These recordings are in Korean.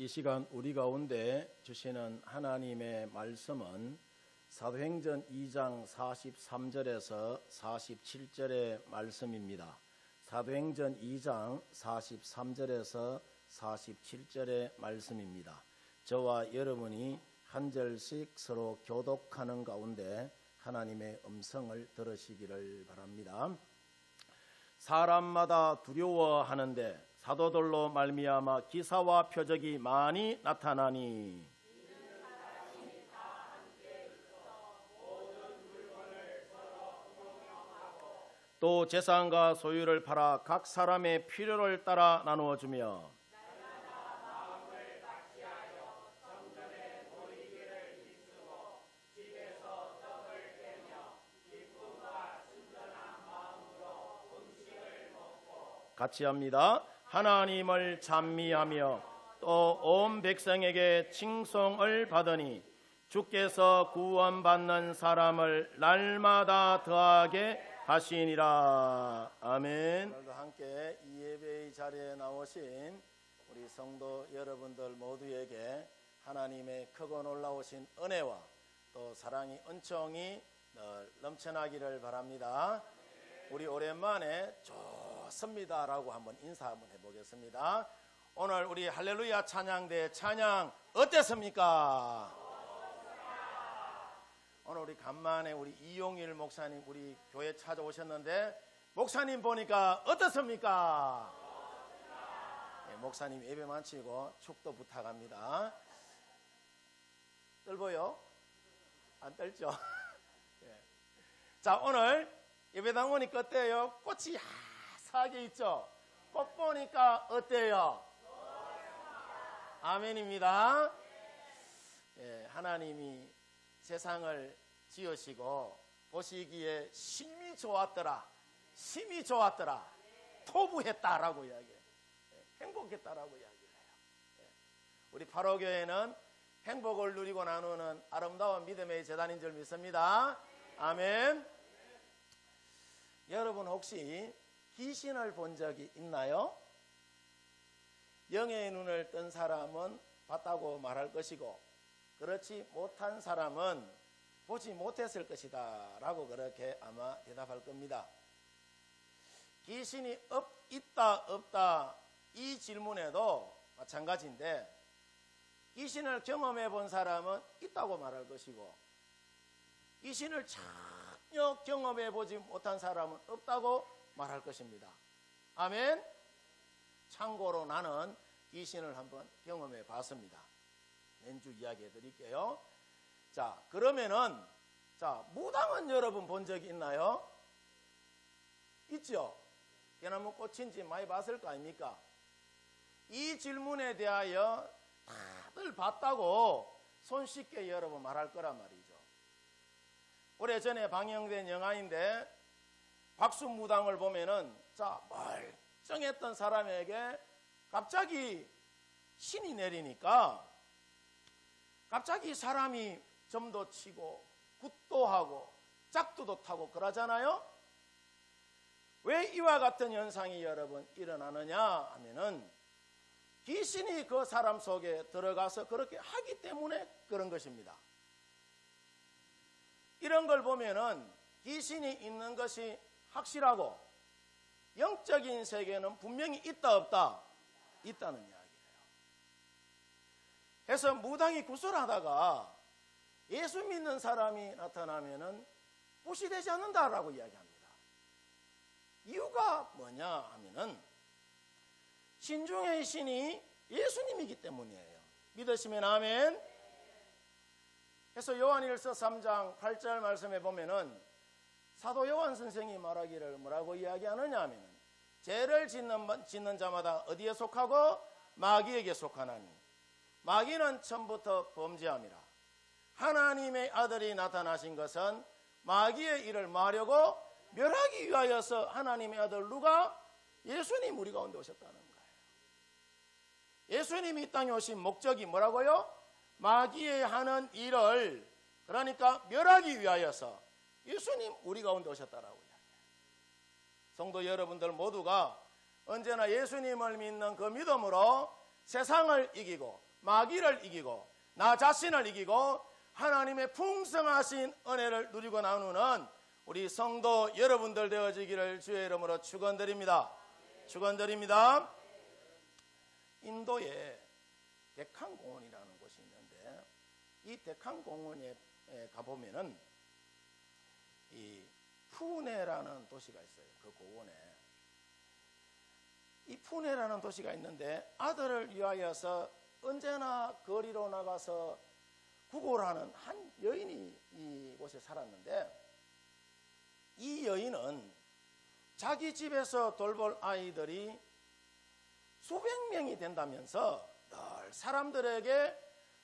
이 시간 우리 가운데 주시는 하나님의 말씀은 사도행전 2장 43절에서 47절의 말씀입니다. 사도행전 2장 43절에서 47절의 말씀입니다. 저와 여러분이 한 절씩 서로 교독하는 가운데 하나님의 음성을 들으시기를 바랍니다. 사람마다 두려워하는데 사도들로 말미암아 기사와 표적이 많이 나타나니 또 재산과 소유를 팔아 각 사람의 필요를 따라 나누어 주며 같이 합니다. 하나님을 찬미하며 또 온 백성에게 칭송을 받으니 주께서 구원받는 사람을 날마다 더하게 하시니라. 아멘. 오늘도 함께 이 예배의 자리에 나오신 우리 성도 여러분들 모두에게 하나님의 크고 놀라우신 은혜와 또 사랑이 은총이 늘 넘쳐나기를 바랍니다. 우리 오랜만에 좋습니다라고 한번 인사 한번 해보겠습니다. 오늘 우리 할렐루야 찬양대 찬양 어땠습니까? 오늘 우리 간만에 우리 이용일 목사님 우리 교회 찾아오셨는데 목사님 보니까 어떻습니까? 네, 목사님 예배 마치고 축도 부탁합니다. 떨보요? 안 떨죠? 네. 자, 오늘 예배당 오니까 어때요? 꽃이 야사하게 있죠? 꽃 보니까 어때요? 아멘입니다. 예, 하나님이 세상을 지으시고 보시기에 심히 좋았더라, 심히 좋았더라, 토부했다라고 이야기해요. 행복했다라고 이야기를 해요. 우리 파로교회는 행복을 누리고 나누는 아름다운 믿음의 재단인 줄 믿습니다. 아멘. 여러분 혹시 귀신을 본 적이 있나요? 영의 눈을 뜬 사람은 봤다고 말할 것이고 그렇지 못한 사람은 보지 못했을 것이다 라고 그렇게 아마 대답할 겁니다. 귀신이 있다 없다 이 질문에도 마찬가지인데 귀신을 경험해 본 사람은 있다고 말할 것이고 귀신을 전혀 경험해 보지 못한 사람은 없다고 말할 것입니다. 아멘. 참고로 나는 귀신을 한번 경험해 봤습니다. 왼주 이야기해 드릴게요. 자, 그러면은 무당은 여러분 본 적이 있나요? 있죠? 대나무 꽃인지 많이 봤을 거 아닙니까? 이 질문에 대하여 다들 봤다고 손쉽게 여러분 말할 거란 말이죠. 오래전에 방영된 영화인데 박수무당을 보면은 멀쩡했던 사람에게 갑자기 신이 내리니까 갑자기 사람이 점도 치고 굿도 하고 짝두도 타고 그러잖아요. 왜 이와 같은 현상이 여러분 일어나느냐 하면은 귀신이 그 사람 속에 들어가서 그렇게 하기 때문에 그런 것입니다. 이런 걸 보면은 귀신이 있는 것이 확실하고 영적인 세계는 분명히 있다 없다? 있다는 이야기예요. 그래서 무당이 구슬하다가 예수 믿는 사람이 나타나면은 무시되지 않는다라고 이야기합니다. 이유가 뭐냐 하면은 신중의 신이 예수님이기 때문이에요. 믿으시면 아멘. 그래서 요한일서 3장 8절 말씀에 보면은 사도 요한 선생이 말하기를 뭐라고 이야기하느냐 하면은 죄를 짓는 자마다 어디에 속하고 마귀에게 속하나니 마귀는 처음부터 범죄함이라. 하나님의 아들이 나타나신 것은 마귀의 일을 마려고 멸하기 위하여서 하나님의 아들 누가? 예수님 우리 가운데 오셨다는 거예요. 예수님이 이 땅에 오신 목적이 뭐라고요? 마귀의 하는 일을 그러니까 멸하기 위하여서 예수님 우리 가운데 오셨다라고 이야기해요. 성도 여러분들 모두가 언제나 예수님을 믿는 그 믿음으로 세상을 이기고 마귀를 이기고 나 자신을 이기고 하나님의 풍성하신 은혜를 누리고 나누는 우리 성도 여러분들 되어지기를 주의 이름으로 축원드립니다. 축원드립니다. 인도에 데칸공원이라는 곳이 있는데 이 데칸공원에 가보면은 이 푸네라는 도시가 있어요. 그 공원에 이 푸네라는 도시가 있는데 아들을 위하여서 언제나 거리로 나가서 구걸하는 한 여인이 이곳에 살았는데 이 여인은 자기 집에서 돌볼 아이들이 수백 명이 된다면서 늘 사람들에게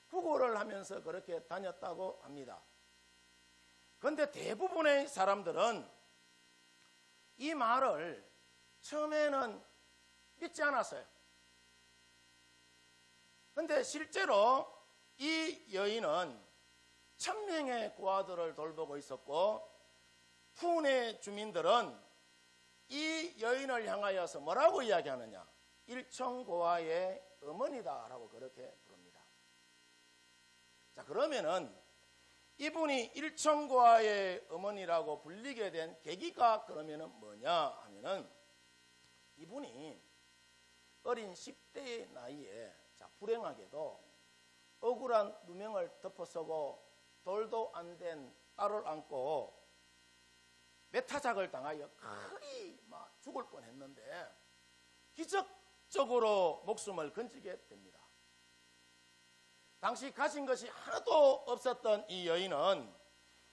구걸을 하면서 그렇게 다녔다고 합니다. 그런데 대부분의 사람들은 이 말을 처음에는 믿지 않았어요. 그런데 실제로 이 여인은 1000명의 고아들을 돌보고 있었고 푸네 주민들은 이 여인을 향하여서 뭐라고 이야기하느냐? 일천고아의 어머니다라고 그렇게 부릅니다. 자, 그러면은 이분이 일천고아의 어머니라고 불리게 된 계기가 그러면은 뭐냐 하면은 이분이 어린 10대의 나이에 불행하게도 억울한 누명을 덮어쓰고 돌도 안 된 딸을 안고 매타작을 당하여 거의 막 죽을 뻔했는데 기적적으로 목숨을 건지게 됩니다. 당시 가진 것이 하나도 없었던 이 여인은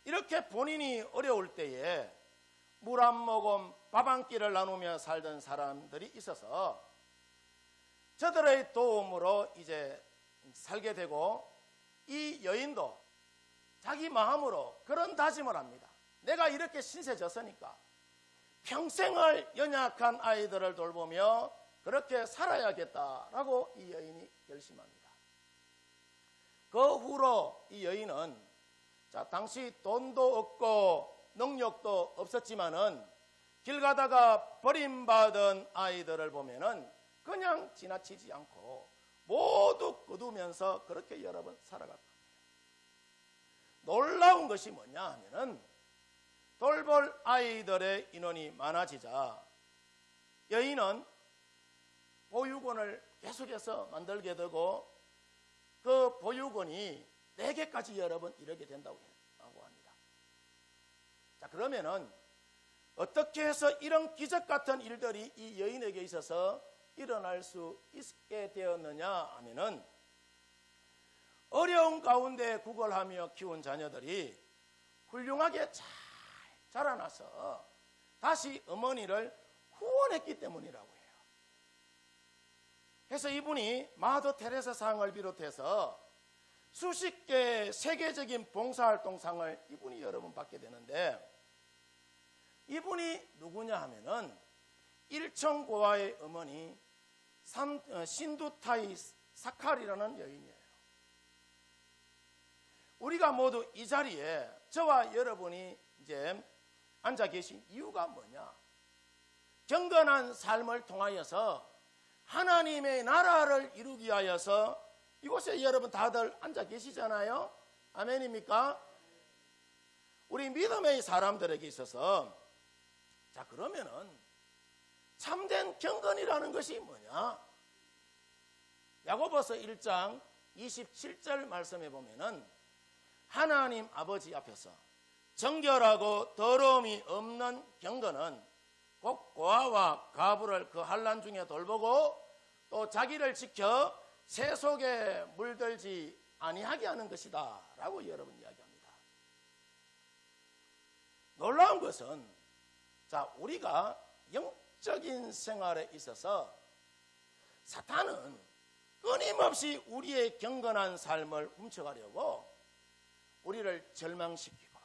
이렇게 본인이 어려울 때에 물 한 모금 밥 한 끼를 나누며 살던 사람들이 있어서 저들의 도움으로 이제 살게 되고 이 여인도 자기 마음으로 그런 다짐을 합니다. 내가 이렇게 신세졌으니까 평생을 연약한 아이들을 돌보며 그렇게 살아야겠다라고 이 여인이 결심합니다. 그 후로 이 여인은 당시 돈도 없고 능력도 없었지만은 길 가다가 버림받은 아이들을 보면은 그냥 지나치지 않고 모두 거두면서 그렇게 여러 번 살아갔다. 놀라운 것이 뭐냐 하면은 돌볼 아이들의 인원이 많아지자 여인은 보육원을 계속해서 만들게 되고 그 보육원이 4개까지 여러 번 이르게 된다고 합니다. 자, 그러면은 어떻게 해서 이런 기적 같은 일들이 이 여인에게 있어서 일어날 수 있게 되었느냐 하면은 어려운 가운데 구걸하며 키운 자녀들이 훌륭하게 잘 자라나서 다시 어머니를 후원했기 때문이라고 해요. 그래서 이분이 마더 테레사 상을 비롯해서 수십 개 세계적인 봉사활동상을 이분이 여러 번 받게 되는데 이분이 누구냐 하면은 일천고아의 어머니 신두타이 사칼이라는 여인이에요. 우리가 모두 이 자리에 저와 여러분이 이제 앉아 계신 이유가 뭐냐? 경건한 삶을 통하여서 하나님의 나라를 이루기 위하여서 이곳에 여러분 다들 앉아 계시잖아요. 아멘입니까? 우리 믿음의 사람들에게 있어서 자, 그러면은 참된 경건이라는 것이 뭐냐? 야고보서 1장 27절 말씀에 보면은 하나님 아버지 앞에서 정결하고 더러움이 없는 경건은 곧 고아와 과부를 그 환난 중에 돌보고 또 자기를 지켜 새 속에 물들지 아니하게 하는 것이다 라고 여러분 이야기합니다. 놀라운 것은 자, 우리가 영적인 생활에 있어서 사탄은 끊임없이 우리의 경건한 삶을 훔쳐가려고 우리를 절망시키고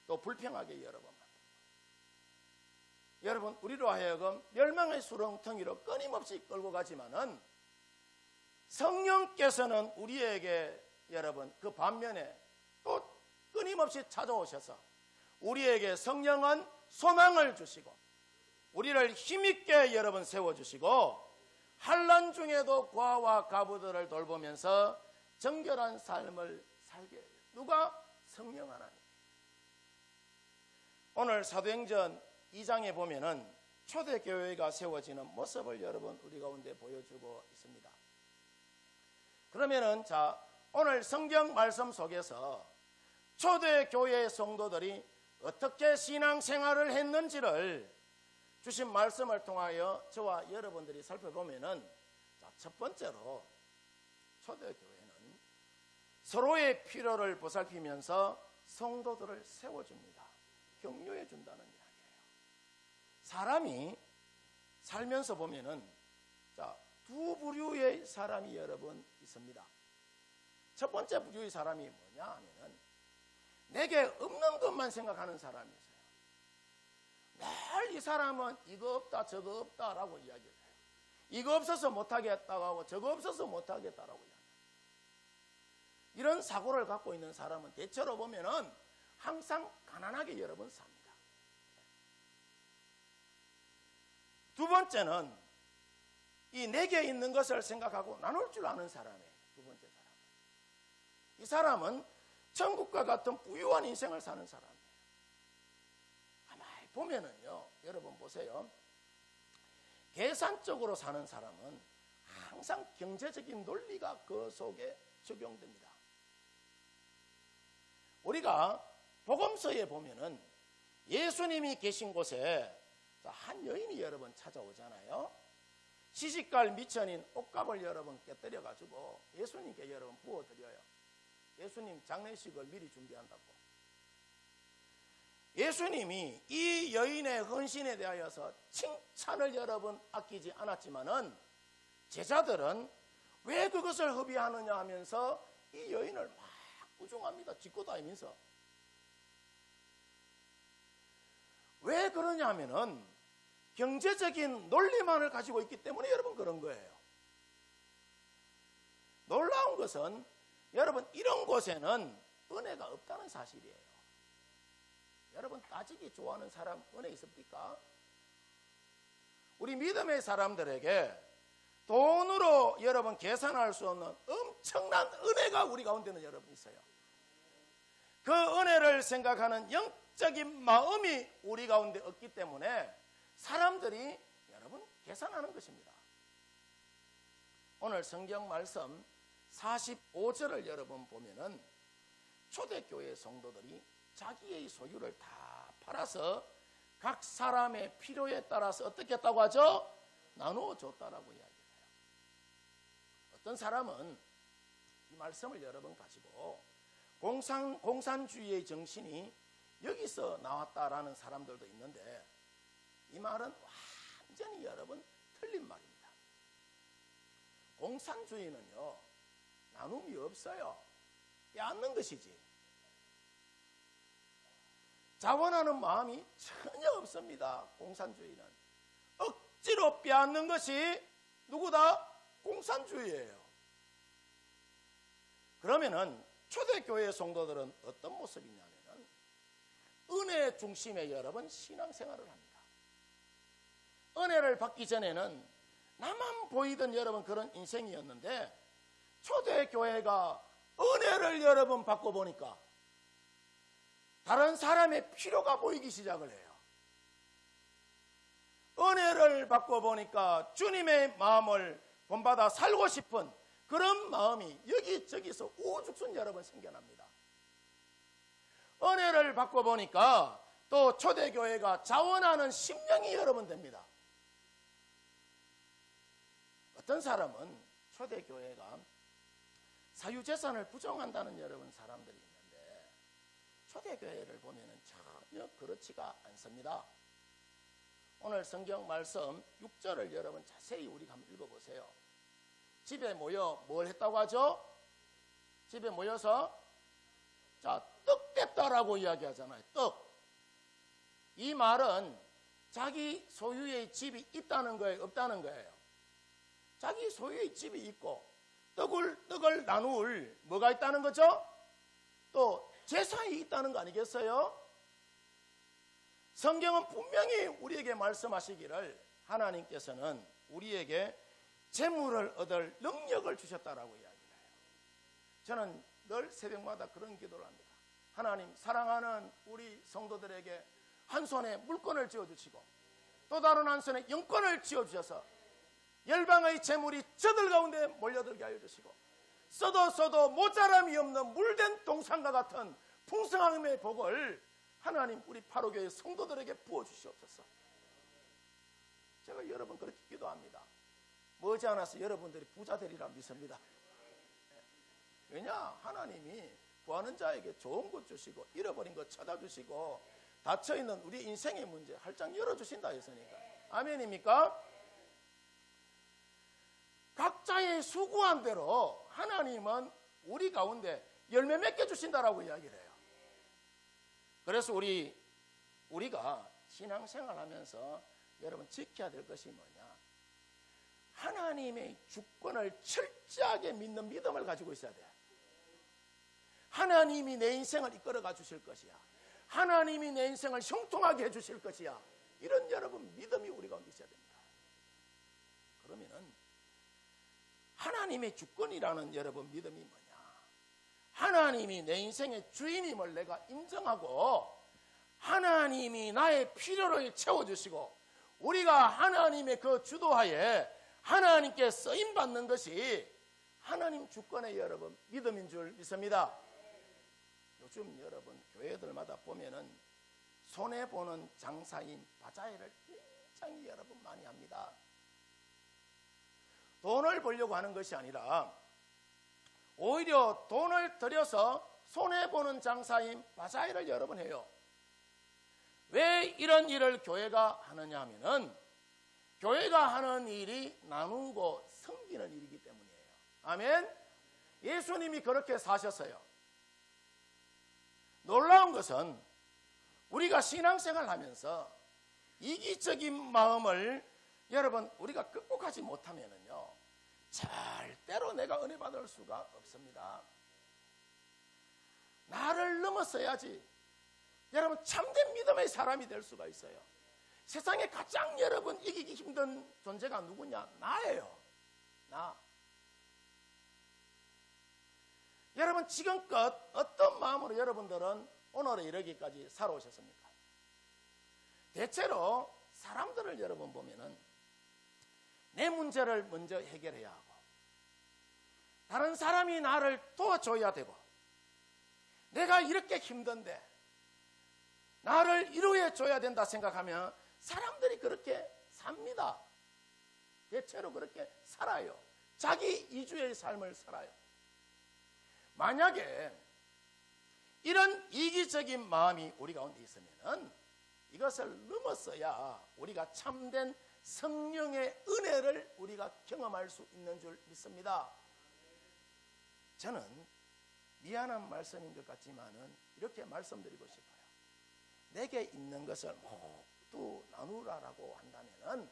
또 불평하게 여러 번 만듭니다. 여러분, 우리로 하여금 멸망의 수렁텅이로 끊임없이 끌고 가지만은 성령께서는 우리에게 여러분 그 반면에 또 끊임없이 찾아오셔서 우리에게 성령은 소망을 주시고 우리를 힘있게 여러분 세워주시고 환난 중에도 고아와 가부들을 돌보면서 정결한 삶을 살게 해요. 누가? 성령 하나님. 오늘 사도행전 2장에 보면은 초대교회가 세워지는 모습을 여러분 우리 가운데 보여주고 있습니다. 그러면은 자, 오늘 성경 말씀 속에서 초대교회 성도들이 어떻게 신앙생활을 했는지를 주신 말씀을 통하여 저와 여러분들이 살펴보면은, 자, 첫 번째로 초대교회는 서로의 필요를 보살피면서 성도들을 세워줍니다. 격려해 준다는 이야기예요. 사람이 살면서 보면은, 자, 두 부류의 사람이 여러분 있습니다. 첫 번째 부류의 사람이 뭐냐 하면은 내게 없는 것만 생각하는 사람이 있어요. 늘 이 사람은 이거 없다 저거 없다라고 이야기를 해요. 이거 없어서 못하겠다고 하고 저거 없어서 못하겠다라고 이야기해요. 이런 사고를 갖고 있는 사람은 대체로 보면은 항상 가난하게 여러분 삽니다. 두 번째는 이 내게 있는 것을 생각하고 나눌 줄 아는 사람이에요. 두 번째 사람. 이 사람은 천국과 같은 부유한 인생을 사는 사람이에요. 가만히 보면은요, 여러분 보세요. 계산적으로 사는 사람은 항상 경제적인 논리가 그 속에 적용됩니다. 우리가 복음서에 보면은 예수님이 계신 곳에 한 여인이 여러분 찾아오잖아요. 시집갈 미천인 옷값을 여러분 깨뜨려 가지고 예수님께 여러분 부어드려요. 예수님 장례식을 미리 준비한다고. 예수님이 이 여인의 헌신에 대하여서 칭찬을 여러분 아끼지 않았지만은 제자들은 왜 그것을 허비하느냐 하면서 이 여인을 막 부정합니다. 짚고 다니면서. 왜 그러냐 하면은 경제적인 논리만을 가지고 있기 때문에 여러분 그런 거예요. 놀라운 것은 여러분 이런 곳에는 은혜가 없다는 사실이에요. 여러분 따지기 좋아하는 사람 은혜 있습니까? 우리 믿음의 사람들에게 돈으로 여러분 계산할 수 없는 엄청난 은혜가 우리 가운데는 여러분 있어요. 그 은혜를 생각하는 영적인 마음이 우리 가운데 없기 때문에 사람들이 여러분 계산하는 것입니다. 오늘 성경 말씀 45절을 여러분 보면은 초대교회 성도들이 자기의 소유를 다 팔아서 각 사람의 필요에 따라서 어떻게 했다고 하죠? 나누어 줬다라고 이야기해요. 어떤 사람은 이 말씀을 여러분 가지고 공산주의의 정신이 여기서 나왔다라는 사람들도 있는데 이 말은 완전히 여러분 틀린 말입니다. 공산주의는요 나눔이 없어요. 빼앗는 것이지. 자원하는 마음이 전혀 없습니다. 공산주의는 억지로 빼앗는 것이 누구다? 공산주의예요. 그러면은 초대교회 성도들은 어떤 모습이냐면은 은혜 중심의 여러분 신앙생활을 합니다. 은혜를 받기 전에는 나만 보이던 여러분 그런 인생이었는데 초대교회가 은혜를 여러분 받고 보니까 다른 사람의 필요가 보이기 시작을 해요. 은혜를 받고 보니까 주님의 마음을 본받아 살고 싶은 그런 마음이 여기저기서 우죽순 여러분 생겨납니다. 은혜를 받고 보니까 또 초대교회가 자원하는 심령이 여러분 됩니다. 어떤 사람은 초대교회가 사유재산을 부정한다는 여러분 사람들이 있는데 초대교회를 보면은 전혀 그렇지가 않습니다. 오늘 성경 말씀 6절을 여러분 자세히 우리가 한번 읽어보세요. 집에 모여 뭘 했다고 하죠? 집에 모여서 자, 떡 뗐다라고 이야기하잖아요. 떡. 이 말은 자기 소유의 집이 있다는 거예요, 없다는 거예요? 자기 소유의 집이 있고 떡을 나눌 뭐가 있다는 거죠? 또 재산이 있다는 거 아니겠어요? 성경은 분명히 우리에게 말씀하시기를 하나님께서는 우리에게 재물을 얻을 능력을 주셨다라고 이야기를 해요. 저는 늘 새벽마다 그런 기도를 합니다. 하나님, 사랑하는 우리 성도들에게 한 손에 물건을 쥐어주시고 또 다른 한 손에 영권을 쥐어주셔서 열방의 재물이 저들 가운데 몰려들게 하여 주시고 써도 모자람이 없는 물된 동산과 같은 풍성함의 복을 하나님 우리 파로교회 성도들에게 부어주시옵소서. 제가 여러분 그렇게 기도합니다. 머지않아서 여러분들이 부자 되리라 믿습니다. 왜냐? 하나님이 구하는 자에게 좋은 것 주시고 잃어버린 것 찾아주시고 닫혀있는 우리 인생의 문제 활짝 열어주신다 했으니까. 아멘입니까? 각자의 수고한 대로 하나님은 우리 가운데 열매 맺게 주신다라고 이야기를 해요. 그래서 우리가 신앙생활 하면서 여러분 지켜야 될 것이 뭐냐? 하나님의 주권을 철저하게 믿는 믿음을 가지고 있어야 돼요. 하나님이 내 인생을 이끌어가 주실 것이야. 하나님이 내 인생을 형통하게 해주실 것이야. 이런 여러분 믿음이 우리 가운데 있어야 됩니다. 그러면은 하나님의 주권이라는 여러분 믿음이 뭐냐? 하나님이 내 인생의 주인임을 내가 인정하고 하나님이 나의 필요를 채워주시고 우리가 하나님의 그 주도하에 하나님께 쓰임받는 것이 하나님 주권의 여러분 믿음인 줄 믿습니다. 요즘 여러분 교회들마다 보면은 손해보는 장사인 바자회를 굉장히 여러분 많이 합니다. 돈을 벌려고 하는 것이 아니라 오히려 돈을 들여서 손해보는 장사인 바자회를 여러 번 해요. 왜 이런 일을 교회가 하느냐 하면은 교회가 하는 일이 나누고 섬기는 일이기 때문이에요. 아멘. 예수님이 그렇게 사셨어요. 놀라운 것은 우리가 신앙생활 하면서 이기적인 마음을 여러분 우리가 극복하지 못하면은요 절대로 내가 은혜 받을 수가 없습니다. 나를 넘어서야지 여러분 참된 믿음의 사람이 될 수가 있어요. 세상에 가장 여러분 이기기 힘든 존재가 누구냐? 나예요. 나. 여러분 지금껏 어떤 마음으로 여러분들은 오늘에 이르기까지 살아오셨습니까? 대체로 사람들을 여러분 보면은 내 문제를 먼저 해결해야 하고 다른 사람이 나를 도와줘야 되고 내가 이렇게 힘든데 나를 위로해 줘야 된다 생각하면 사람들이 그렇게 삽니다. 대체로 그렇게 살아요. 자기 이주의 삶을 살아요. 만약에 이런 이기적인 마음이 우리 가운데 있으면은 이것을 넘어서야 우리가 참된 성령의 은혜를 우리가 경험할 수 있는 줄 믿습니다. 저는 미안한 말씀인 것 같지만은 이렇게 말씀드리고 싶어요. 내게 있는 것을 모두 나누라라고 한다면은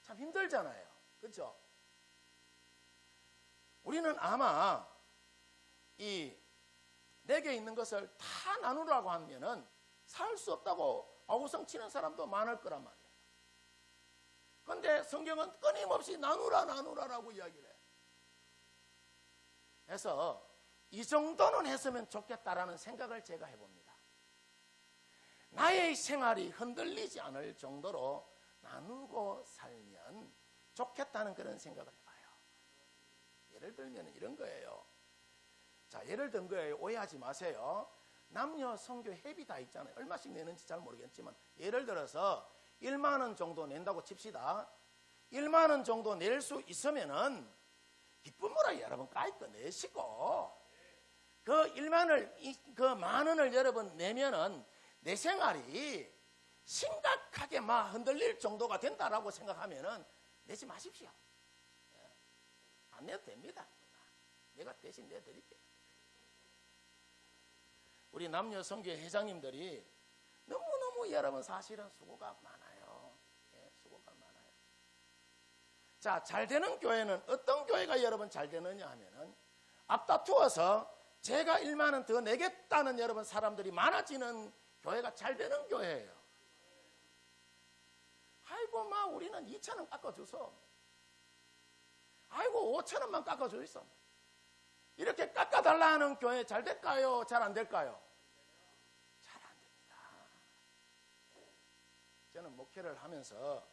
참 힘들잖아요. 그렇죠? 우리는 아마 이 내게 있는 것을 다 나누라고 하면은 살 수 없다고 아우성 치는 사람도 많을 거란 말이에요. 그런데 성경은 끊임없이 나누라라고 이야기를 해요. 그래서 이 정도는 했으면 좋겠다라는 생각을 제가 해봅니다. 나의 생활이 흔들리지 않을 정도로 나누고 살면 좋겠다는 그런 생각을 해봐요. 예를 들면 이런 거예요. 자, 예를 든 거예요. 오해하지 마세요. 남녀 성교 회비 다 있잖아요. 얼마씩 내는지 잘 모르겠지만 예를 들어서 1만 원 정도 낸다고 칩시다. 1만 원 정도 낼 수 있으면은 기쁨으로 여러분 까이껏 내시고 그 1만 원을 그 만 원을 여러분 내면은 내 생활이 심각하게 막 흔들릴 정도가 된다라고 생각하면은 내지 마십시오. 안 내도 됩니다. 내가 대신 내드릴게요. 우리 남녀 성교회 회장님들이 너무너무 여러분 사실은 수고가 많아요. 수고가 많아요. 자, 잘 되는 교회는 어떤 교회가 여러분 잘 되느냐 하면은 앞다투어서 제가 1만 원 더 내겠다는 여러분 사람들이 많아지는 교회가 잘 되는 교회예요. 아이고 막 우리는 2천 원 깎아줘서 아이고 5,000원만 깎아줘 있어. 이렇게 깎아달라는 교회 잘 될까요? 잘 안 될까요? 잘 안 됩니다. 저는 목회를 하면서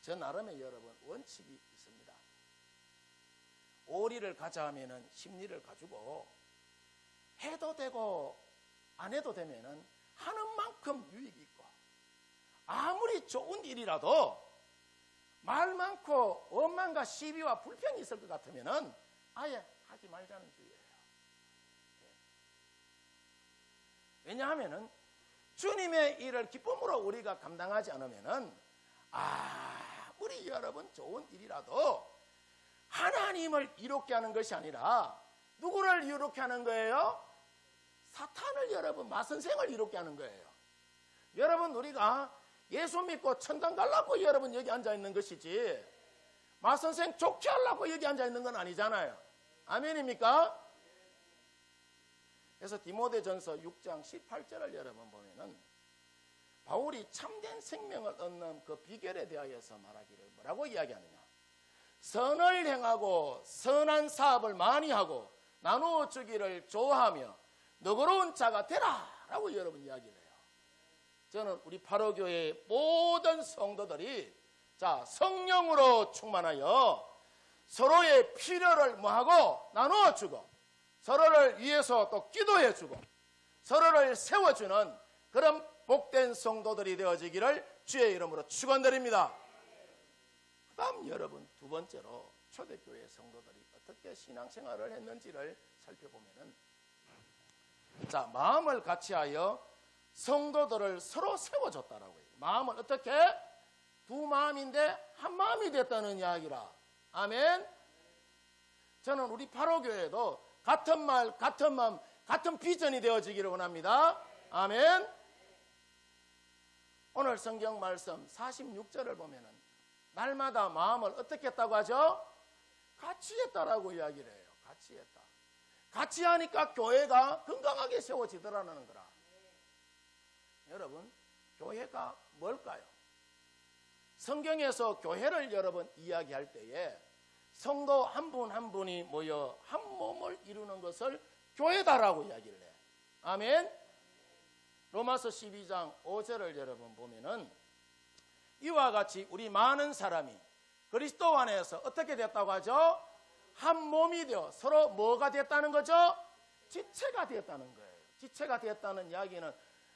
저 나름의 여러분 원칙이 있습니다. 오리를 가자 하면은 심리를 가지고 해도 되고 안 해도 되면은 하는 만큼 유익이 있고, 아무리 좋은 일이라도 말 많고 원망과 시비와 불평이 있을 것 같으면은 아예 하지 말자는 주의예요. 왜냐하면은 주님의 일을 기쁨으로 우리가 감당하지 않으면은 아무리 여러분 좋은 일이라도 하나님을 이롭게 하는 것이 아니라 누구를 이롭게 하는 거예요? 사탄을, 여러분 마선생을 이롭게 하는 거예요. 여러분 우리가 예수 믿고 천당 가려고 여러분 여기 앉아 있는 것이지 마선생 좋게 하려고 여기 앉아 있는 건 아니잖아요. 아멘입니까? 그래서 디모데전서 6장 18절을 여러분 보면은 바울이 참된 생명을 얻는 그 비결에 대하여서 말하기를 뭐라고 이야기하느냐? 선을 행하고 선한 사업을 많이 하고 나누어 주기를 좋아하며 너그러운 자가 되라 라고 여러분 이야기를 해요. 저는 우리 파로교회의 모든 성도들이 자 성령으로 충만하여 서로의 필요를 뭐하고 나누어 주고 서로를 위해서 또 기도해 주고 서로를 세워주는 그런 복된 성도들이 되어지기를 주의 이름으로 축원드립니다. 그 다음 여러분 두 번째로 초대교회 성도들이 어떻게 신앙생활을 했는지를 살펴보면은 자 마음을 같이하여 성도들을 서로 세워줬다라고 해요. 마음을 어떻게? 두 마음인데 한 마음이 됐다는 이야기라. 아멘. 저는 우리 파로교회도 같은 말, 같은 마음, 같은 비전이 되어지기를 원합니다. 아멘. 오늘 성경 말씀 46절을 보면은 날마다 마음을 어떻게 했다고 하죠? 같이 했다라고 이야기를 해요. 같이 했다. 같이 하니까 교회가 건강하게 세워지더라는 거라. 여러분, 교회가 뭘까요? 성경에서 교회를 여러분 이야기할 때에 성도 한 분 한 분이 모여 한 몸을 이루는 것을 교회다라고 이야기를 해. 아멘. 로마서 12장 5절을 여러분 보면은 이와 같이 우리 많은 사람이 그리스도 안에서 어떻게 됐다고 하죠? 한 몸이 되어 서로 뭐가 됐다는 거죠? 지체가 되었다는 거예요. 지체가 되었다는 이야기는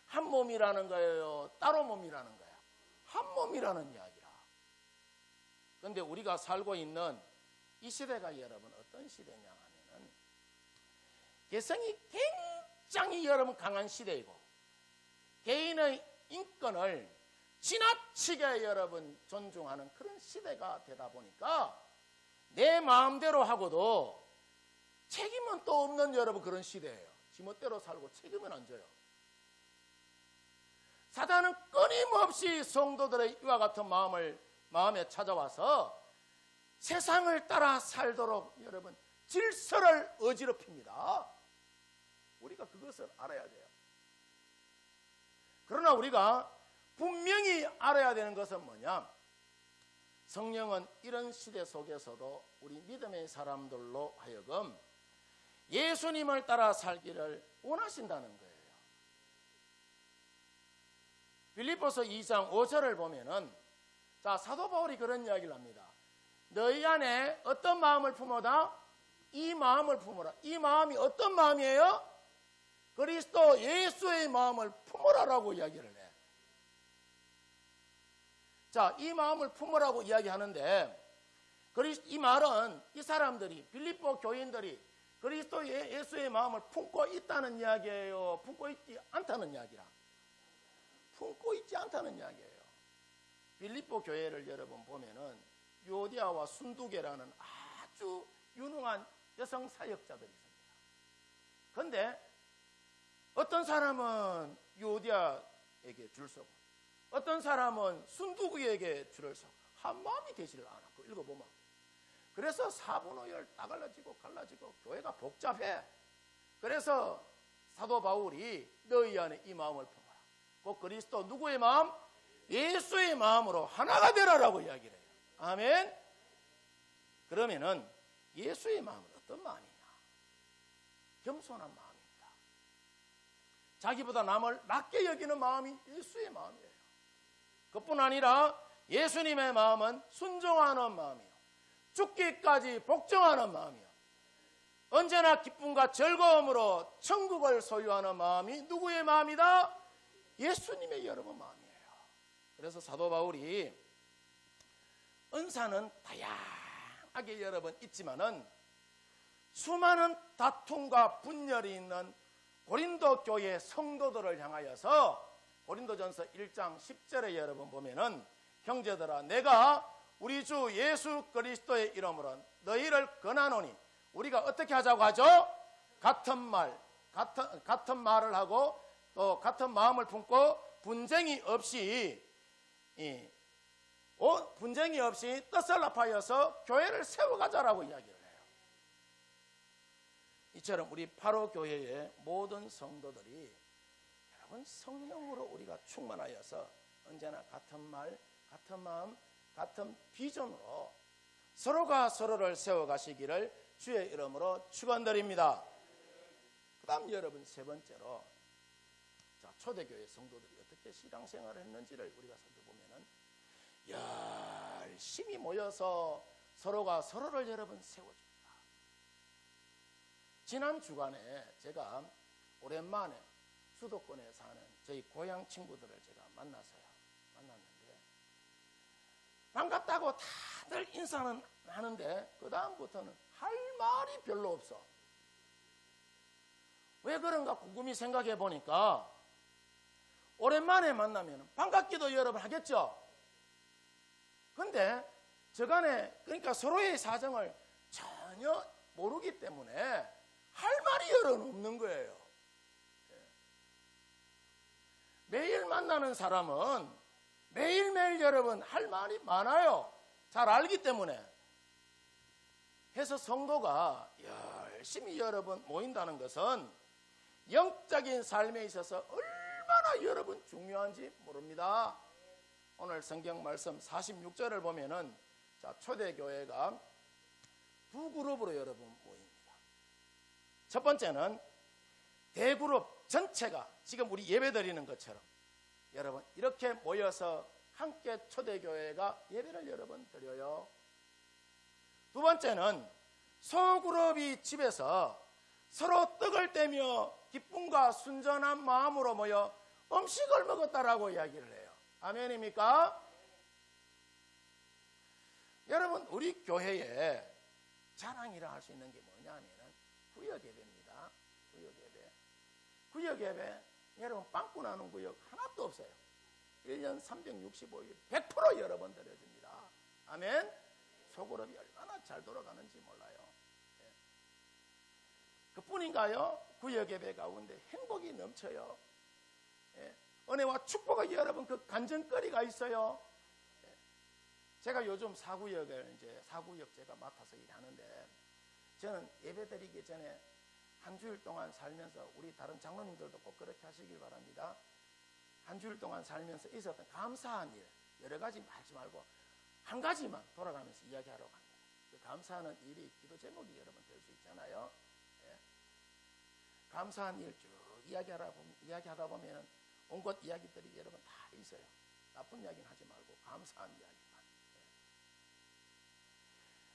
한 몸이라는 거예요? 따로 몸이라는 거예요? 한 몸이라는 이야기라. 그런데 우리가 살고 있는 이 시대가 여러분 어떤 시대냐 하면은 개성이 굉장히 여러분 강한 시대이고 개인의 인권을 지나치게 여러분 존중하는 그런 시대가 되다 보니까 내 마음대로 하고도 책임은 또 없는 여러분 그런 시대예요. 지멋대로 살고 책임은 안 져요. 사단은 끊임없이 성도들의 이와 같은 마음에 찾아와서 세상을 따라 살도록 여러분 질서를 어지럽힙니다. 우리가 그것을 알아야 돼요. 그러나 우리가 분명히 알아야 되는 것은 뭐냐? 성령은 이런 시대 속에서도 우리 믿음의 사람들로 하여금 예수님을 따라 살기를 원하신다는 거예요. 빌립보서 2장 5절을 보면은 자 사도 바울이 그런 이야기를 합니다. 너희 안에 어떤 마음을 품어라? 이 마음을 품어라. 이 마음이 어떤 마음이에요? 그리스도 예수의 마음을 품어라라고 이야기를 해. 자, 이 마음을 품으라고 이야기하는데 이 말은 이 사람들이 빌립보 교인들이 그리스도 예수의 마음을 품고 있다는 이야기예요? 품고 있지 않다는 이야기라. 품고 있지 않다는 이야기예요. 빌립보 교회를 여러분 보면은 요디아와 순두계라는 아주 유능한 여성 사역자들이 있습니다. 그런데 어떤 사람은 요디아에게 줄 서고 어떤 사람은 순두계에게 줄을 서고 한 마음이 되지를 않아. 그 읽어보면 그래서 사분오열 다 갈라지고 교회가 복잡해. 그래서 사도 바울이 너희 안에 이 마음을 품어라. 곧 그리스도 누구의 마음? 예수의 마음으로 하나가 되라라고 이야기를 해요. 아멘. 그러면은 예수의 마음은 어떤 마음이냐? 겸손한 마음입니다. 자기보다 남을 낮게 여기는 마음이 예수의 마음이에요. 그뿐 아니라 예수님의 마음은 순종하는 마음이요, 죽기까지 복종하는 마음이요, 언제나 기쁨과 즐거움으로 천국을 소유하는 마음이 누구의 마음이다? 예수님의 여러분 마음이에요. 그래서 사도 바울이 은사는 다양하게 여러분 있지만은 수많은 다툼과 분열이 있는 고린도 교회 성도들을 향하여서 고린도전서 1장 10절에 여러분 보면은 형제들아 내가 우리 주 예수 그리스도의 이름으로 너희를 권하노니, 우리가 어떻게 하자고 하죠? 같은 말을 하고 또 같은 마음을 품고 분쟁이 없이 뜻을 합하여서 교회를 세워가자라고 이야기를 해요. 이처럼 우리 파로 교회의 모든 성도들이 여러분 성령으로 우리가 충만하여서 언제나 같은 말, 같은 마음, 같은 비전으로 서로가 서로를 세워가시기를 주의 이름으로 축원드립니다. 그 다음 여러분 세 번째로, 자, 초대교회 성도들이 어떻게 신앙생활을 했는지를 우리가 살펴보면은 열심히 모여서 서로가 서로를 여러분 세워줍니다. 지난 주간에 제가 오랜만에 수도권에 사는 저희 고향 친구들을 제가 만났는데 반갑다고 다들 인사는 하는데 그 다음부터는 할 말이 별로 없어. 왜 그런가 곰곰이 생각해 보니까 오랜만에 만나면 반갑기도 여러분 하겠죠. 근데 저간에 그러니까 서로의 사정을 전혀 모르기 때문에 할 말이 여러분 없는 거예요. 매일 만나는 사람은 매일매일 여러분 할 말이 많아요. 잘 알기 때문에. 해서 성도가 열심히 여러분 모인다는 것은 영적인 삶에 있어서 얼마나 여러분 중요한지 모릅니다. 오늘 성경 말씀 46절을 보면은 자, 초대교회가 두 그룹으로 여러분 모입니다. 첫 번째는 대그룹 전체가 지금 우리 예배 드리는 것처럼 여러분 이렇게 모여서 함께 초대교회가 예배를 여러분 드려요. 두 번째는 소그룹이 집에서 서로 떡을 떼며 기쁨과 순전한 마음으로 모여 음식을 먹었다라고 이야기를 해요. 아멘입니까? 여러분 우리 교회에 자랑이라 할 수 있는 게 뭐냐면은 구역예배입니다. 구역예배 여러분 빵꾸 나는 구역 하나도 없어요. 1년 365일 100% 여러분 드려줍니다. 아멘. 소그룹이 얼마나 잘 돌아가는지 몰라요. 그뿐인가요? 구역예배 가운데 행복이 넘쳐요. 은혜와 축복이 여러분 그 간증거리가 있어요. 제가 요즘 사구역 제가 맡아서 일하는데 저는 예배드리기 전에 한 주일 동안 살면서 우리 다른 장로님들도 꼭 그렇게 하시길 바랍니다. 한 주일 동안 살면서 있었던 감사한 일 여러 가지 하지 말고 한 가지만 돌아가면서 이야기하려고 합니다. 그 감사하는 일이 기도 제목이 여러분 될 수 있잖아요. 감사한 일 쭉 이야기하다 보면 온갖 이야기들이 여러분 다 있어요. 나쁜 이야기는 하지 말고 감사한 이야기만.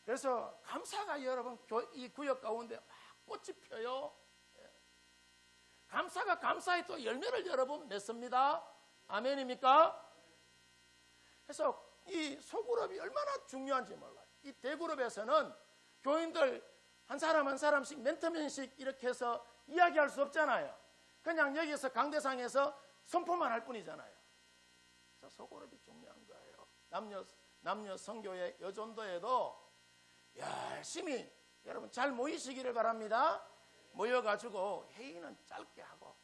그래서 감사가 여러분 이 구역 가운데 막 꽃이 펴요. 감사가 감사의 또 열매를 여러분 맺습니다. 아멘입니까? 그래서 이 소그룹이 얼마나 중요한지 몰라요. 이 대그룹에서는 교인들 한 사람 한 사람씩 멘토멘씩 이렇게 해서 이야기할 수 없잖아요. 그냥 여기서 강대상에서 선포만 할 뿐이잖아요. 그래서 소그룹이 중요한 거예요. 남녀 성교회 여전도에도 열심히 여러분 잘 모이시기를 바랍니다. 모여가지고 회의는 짧게 하고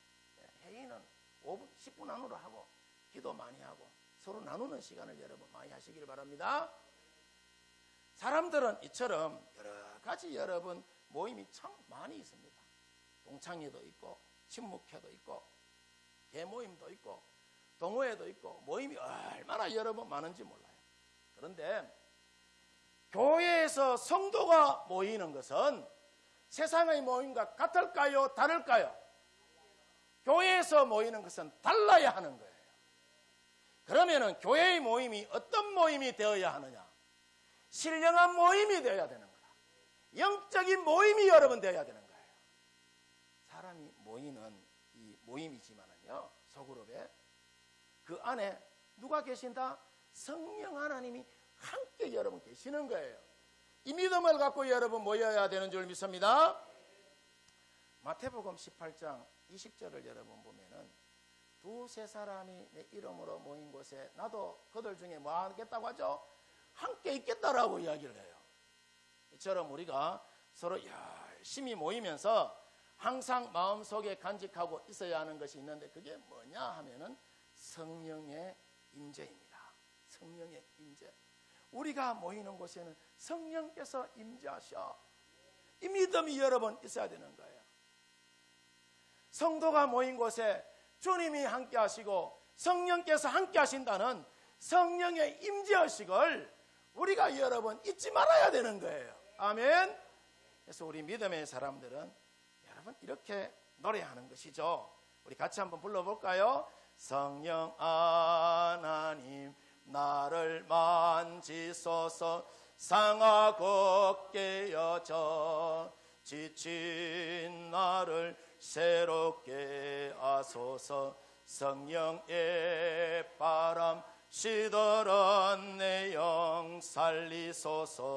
회의는 5분 10분 안으로 하고 기도 많이 하고 서로 나누는 시간을 여러분 많이 하시기를 바랍니다. 사람들은 이처럼 여러 가지 여러분 모임이 참 많이 있습니다. 동창회도 있고 친목회도 있고 개모임도 있고 동호회도 있고 모임이 얼마나 여러분 많은지 몰라요. 그런데 교회에서 성도가 모이는 것은 세상의 모임과 같을까요? 다를까요? 교회에서 모이는 것은 달라야 하는 거예요. 그러면은 교회의 모임이 어떤 모임이 되어야 하느냐? 신령한 모임이 되어야 되는 거라. 영적인 모임이 여러분 되어야 되는 거예요. 사람이 모이는 이 모임이지만은요, 소그룹에 그 안에 누가 계신다? 성령 하나님이 함께 여러분 계시는 거예요. 이 믿음을 갖고 여러분 모여야 되는 줄 믿습니다. 마태복음 18장 20절을 여러분 보면은 두세 사람이 내 이름으로 모인 곳에 나도 그들 중에 뭐 하겠다고 하죠? 함께 있겠다라고 이야기를 해요. 이처럼 우리가 서로 열심히 모이면서 항상 마음속에 간직하고 있어야 하는 것이 있는데 그게 뭐냐 하면은 성령의 임재입니다. 성령의 임재. 우리가 모이는 곳에는 성령께서 임재하셔. 이 믿음이 여러분 있어야 되는 거예요. 성도가 모인 곳에 주님이 함께 하시고 성령께서 함께 하신다는 성령의 임재의식을 우리가 여러분 잊지 말아야 되는 거예요. 아멘. 그래서 우리 믿음의 사람들은 여러분 이렇게 노래하는 것이죠. 우리 같이 한번 불러볼까요? 성령 하나님 나를 만지소서 상하고 깨어져 지친 나를 새롭게 하소서 성령의 바람 시들은 내 영 살리소서